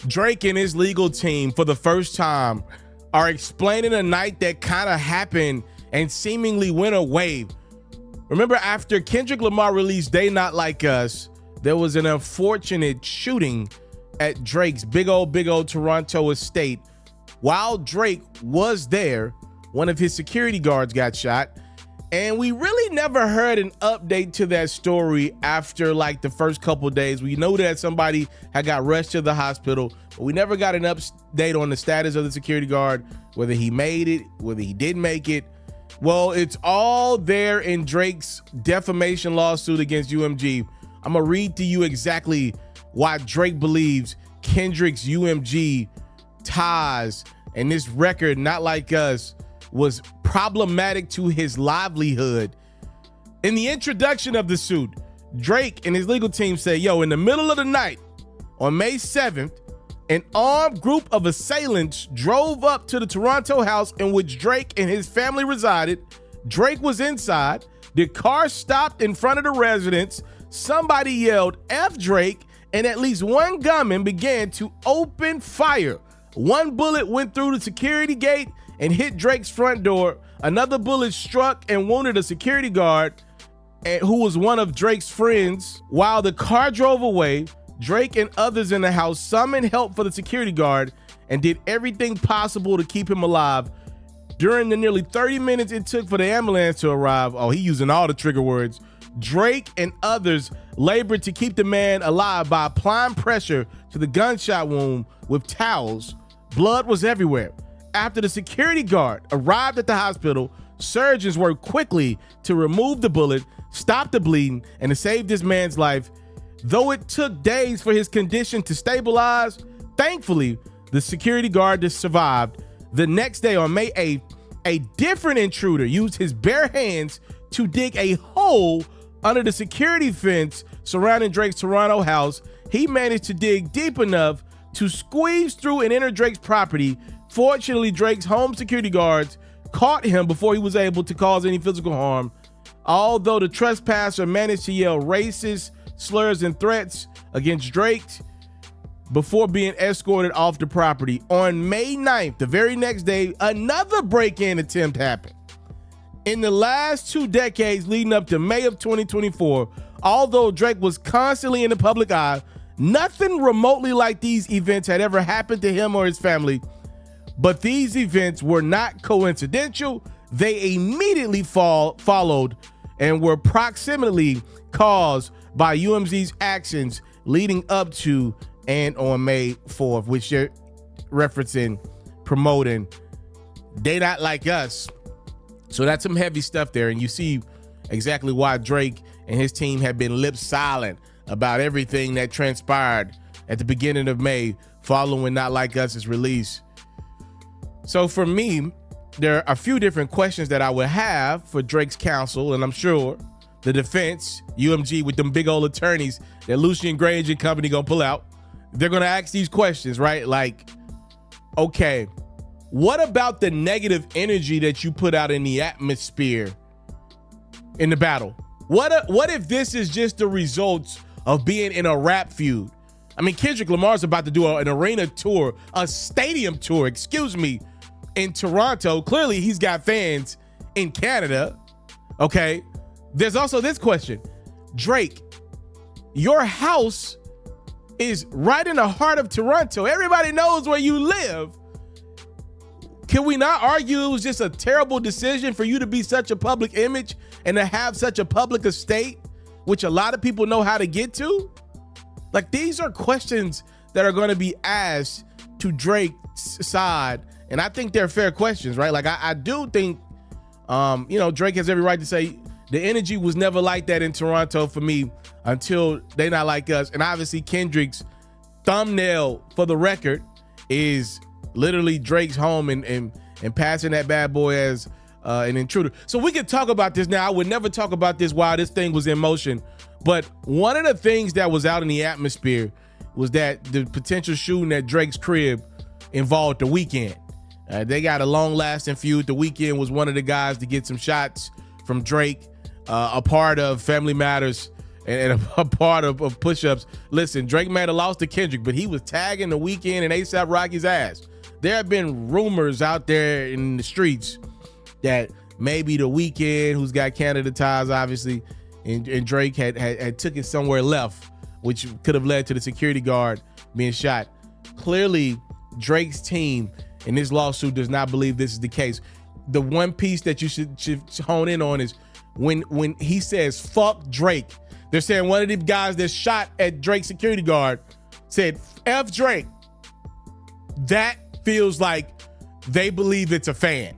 Drake and his legal team, for the first time, are explaining a night that kind of happened and seemingly went away. Remember, after Kendrick Lamar released They Not Like Us, there was an unfortunate shooting at Drake's big old Toronto estate. While Drake was there, one of his security guards got shot. And we really never heard an update to that story after like the first couple days. We know that somebody had got rushed to the hospital, but we never got an update on the status of the security guard, whether he made it, whether he didn't make it. Well, it's all there in Drake's defamation lawsuit against UMG. I'm gonna read to you exactly why Drake believes Kendrick's UMG ties and this record, Not Like Us, was problematic to his livelihood. In the introduction of the suit, Drake and his legal team say, in the middle of the night on May 7th, an armed group of assailants drove up to the Toronto house in which Drake and his family resided. Drake was inside. The car stopped in front of the residence. Somebody yelled, "F Drake," and at least one gunman began to open fire. One bullet went through the security gate and hit Drake's front door. Another bullet struck and wounded a security guard who was one of Drake's friends. While the car drove away, Drake and others in the house summoned help for the security guard and did everything possible to keep him alive. During the nearly 30 minutes it took for the ambulance to arrive, he using all the trigger words, Drake and others labored to keep the man alive by applying pressure to the gunshot wound with towels. Blood was everywhere. After the security guard arrived at the hospital, surgeons worked quickly to remove the bullet, stop the bleeding, and to save this man's life. Though it took days for his condition to stabilize, thankfully, the security guard survived. The next day, on May 8th, a different intruder used his bare hands to dig a hole under the security fence surrounding Drake's Toronto house. He managed to dig deep enough to squeeze through and enter Drake's property. Fortunately, Drake's home security guards caught him before he was able to cause any physical harm. Although the trespasser managed to yell racist slurs and threats against Drake before being escorted off the property. On May 9th, the very next day, another break-in attempt happened. In the last 2 decades leading up to May of 2024, although Drake was constantly in the public eye, nothing remotely like these events had ever happened to him or his family. But these events were not coincidental. They immediately followed and were proximately caused by UMG's actions leading up to and on May 4th, which you're referencing, promoting They Not Like Us. So that's some heavy stuff there. And you see exactly why Drake and his team have been lip silent about everything that transpired at the beginning of May following Not Like Us's release. So for me, there are a few different questions that I would have for Drake's counsel, and I'm sure the defense, UMG with them big old attorneys that Lucian Grange and company gonna pull out, they're gonna ask these questions, right? Like, okay, what about the negative energy that you put out in the atmosphere in the battle? What if this is just the results of being in a rap feud? I mean, Kendrick Lamar's about to do an arena tour, a stadium tour, in Toronto. Clearly, he's got fans in Canada, okay? There's also this question. Drake, your house is right in the heart of Toronto. Everybody knows where you live. Can we not argue it was just a terrible decision for you to be such a public image and to have such a public estate, which a lot of people know how to get to? Like, these are questions that are going to be asked to Drake's side, and I think they're fair questions, right? Like, I do think, Drake has every right to say the energy was never like that in Toronto for me until They Not Like Us. And obviously Kendrick's thumbnail for the record is literally Drake's home and passing that bad boy as an intruder. So we could talk about this now. I would never talk about this while this thing was in motion. But one of the things that was out in the atmosphere was that the potential shooting at Drake's crib involved The Weeknd. They got a long-lasting feud. The Weeknd was one of the guys to get some shots from Drake, a part of Family Matters and a part of push-ups. Listen, Drake might have lost to Kendrick, but he was tagging The Weeknd and A$AP Rocky's ass. There have been rumors out there in the streets that maybe The Weeknd, who's got Canada ties, obviously, and Drake had took it somewhere left, which could have led to the security guard being shot. Clearly, Drake's team in this lawsuit does not believe this is the case. The one piece that you should hone in on is when he says fuck Drake. They're saying one of the guys that shot at Drake's security guard said F Drake. That feels like they believe it's a fan.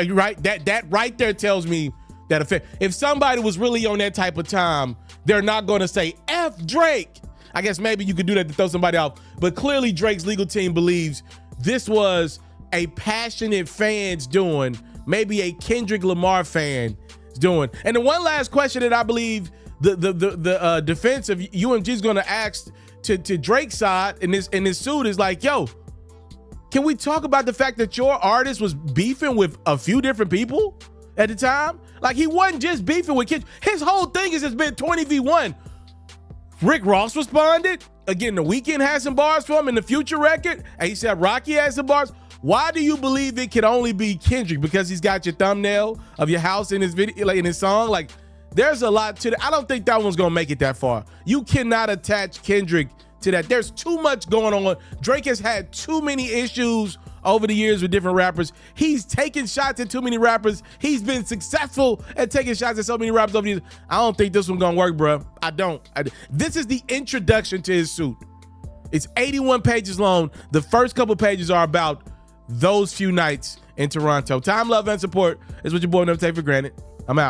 Right? That right there tells me that a fan. If somebody was really on that type of time, they're not going to say F Drake. I guess maybe you could do that to throw somebody off. But clearly Drake's legal team believes this was a passionate fan's doing, maybe a Kendrick Lamar fan is doing. And the one last question that I believe the defense of UMG is going to ask to Drake's side in this suit is like, yo, can we talk about the fact that your artist was beefing with a few different people at the time? Like, he wasn't just beefing with kids. His whole thing has just been 20v1. Rick Ross responded. Again, The Weeknd has some bars for him in the Future record. A$AP Rocky has some bars. Why do you believe it can only be Kendrick? Because he's got your thumbnail of your house in his video, like in his song? Like, there's a lot to that. I don't think that one's gonna make it that far. You cannot attach Kendrick to that. There's too much going on. Drake has had too many issues over the years with different rappers. He's taken shots at too many rappers. He's been successful at taking shots at so many rappers over the years. I don't think this one's gonna work, bro. I don't. This is the introduction to his suit. It's 81 pages long. The first couple pages are about those few nights in Toronto. Time, love, and support is what your boy never take for granted.